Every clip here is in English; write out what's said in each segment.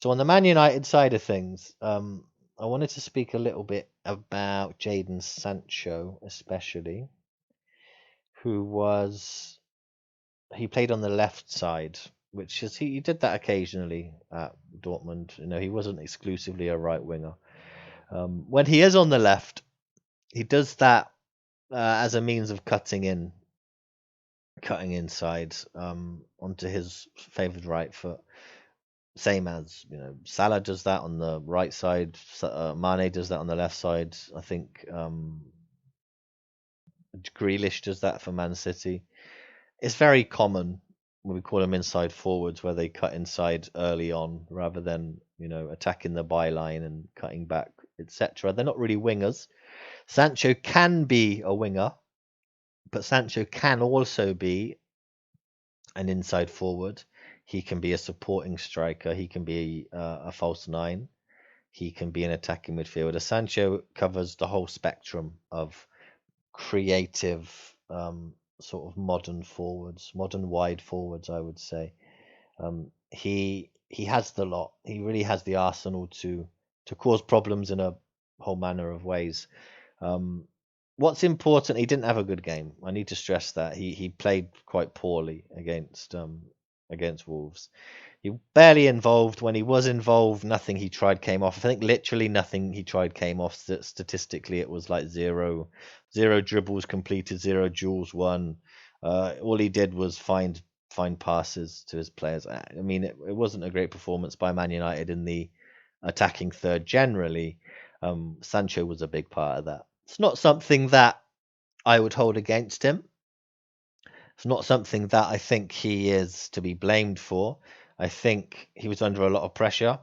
So on the Man United side of things, I wanted to speak a little bit about Jadon Sancho, especially, who was he played on the left side, which is he did that occasionally at Dortmund. He wasn't exclusively a right winger. When he is on the left, he does that as a means of cutting inside onto his favoured right foot. Same as Salah does that on the right side. Mane does that on the left side. I think Grealish does that for Man City. It's very common when we call them inside forwards, where they cut inside early on rather than attacking the byline and cutting back, etc. They're not really wingers. Sancho can be a winger, but Sancho can also be an inside forward. He can be a supporting striker. He can be a false nine. He can be an attacking midfielder. Sancho covers the whole spectrum of creative, sort of modern forwards, modern wide forwards, I would say. He has the lot. He really has the arsenal to cause problems in a whole manner of ways. Um, what's important, he didn't have a good game. I need to stress that he played quite poorly against Wolves. He barely involved. When he was involved, nothing he tried came off. I think literally nothing he tried came off. Statistically, it was like zero dribbles completed, zero duels won. All he did was find passes to his players. I mean, it wasn't a great performance by Man United in the attacking third generally. Sancho was a big part of that. It's not something that I would hold against him. It's not something that I think he is to be blamed for. I think he was under a lot of pressure.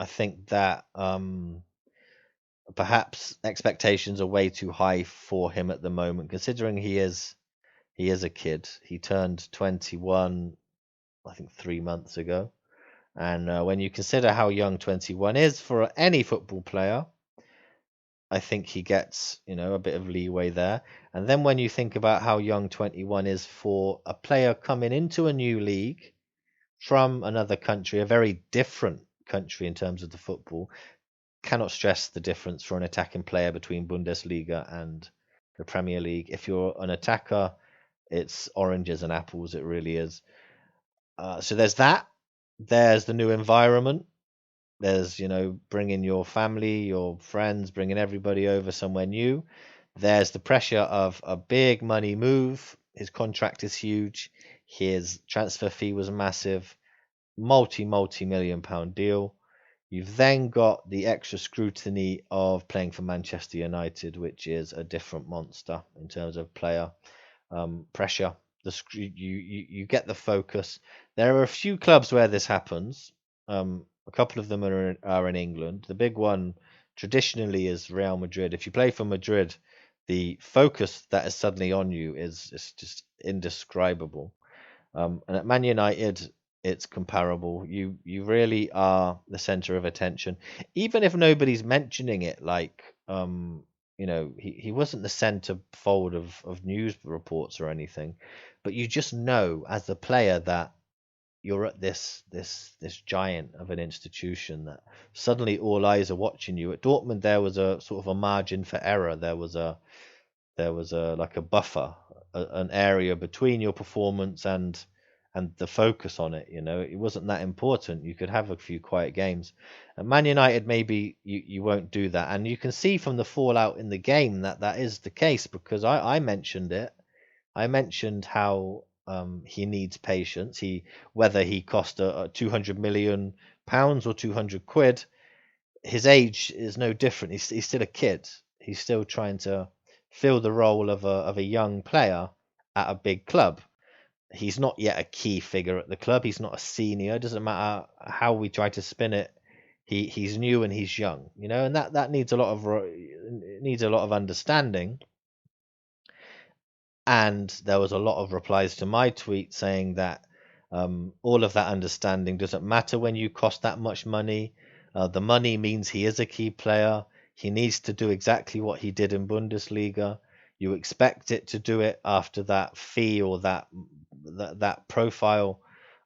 I think that perhaps expectations are way too high for him at the moment, considering he is a kid. He turned 21, I think, 3 months ago. And when you consider how young 21 is for any football player, I think he gets, a bit of leeway there. And then when you think about how young 21 is for a player coming into a new league from another country, a very different country in terms of the football, cannot stress the difference for an attacking player between Bundesliga and the Premier League. If you're an attacker, it's oranges and apples. It really is. So there's that. There's the new environment. There's, bringing your family, your friends, bringing everybody over somewhere new. There's the pressure of a big money move. His contract is huge. His transfer fee was massive. Multi million pound deal. You've then got the extra scrutiny of playing for Manchester United, which is a different monster in terms of player pressure. You get the focus. There are a few clubs where this happens. A couple of them are in England. The big one traditionally is Real Madrid. If you play for Madrid, the focus that is suddenly on you is just indescribable. And at Man United, it's comparable. You really are the center of attention, even if nobody's mentioning it. Like he wasn't the center fold of news reports or anything, but you just know as a player that you're at this giant of an institution that suddenly all eyes are watching you. At Dortmund, there was a sort of a margin for error. There was a like a buffer, an area between your performance and the focus on it. It wasn't that important. You could have a few quiet games. And Man United, maybe you won't do that, and you can see from the fallout in the game that that is the case because I mentioned it. I mentioned how he needs patience. Whether he cost a 200 million pounds or 200 quid, his age is no different. He's still a kid. He's still trying to fill the role of a young player at a big club. He's not yet a key figure at the club. He's not a senior. It doesn't matter how we try to spin it. He's new and he's young, and that needs a lot of understanding. And there was a lot of replies to my tweet saying that all of that understanding doesn't matter when you cost that much money. The money means he is a key player. He needs to do exactly what he did in Bundesliga. You expect it to do it after that fee or that profile.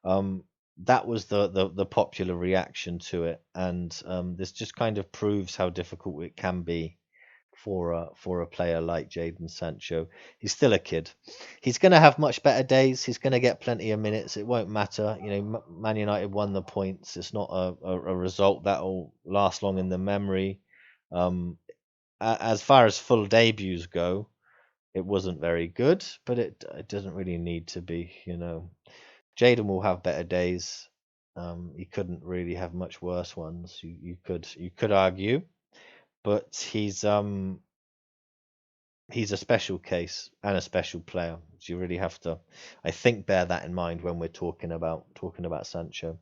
Um, that was the popular reaction to it, and this just kind of proves how difficult it can be for a player like Jadon Sancho. He's still a kid. He's going to have much better days. He's going to get plenty of minutes. It won't matter. Man United won the points. It's not a result that'll last long in the memory. Um, as far as full debuts go, it wasn't very good, but it doesn't really need to be. Jaden will have better days. He couldn't really have much worse ones. You could argue, but he's a special case and a special player. So you really have to, I think, bear that in mind when we're talking about Sancho.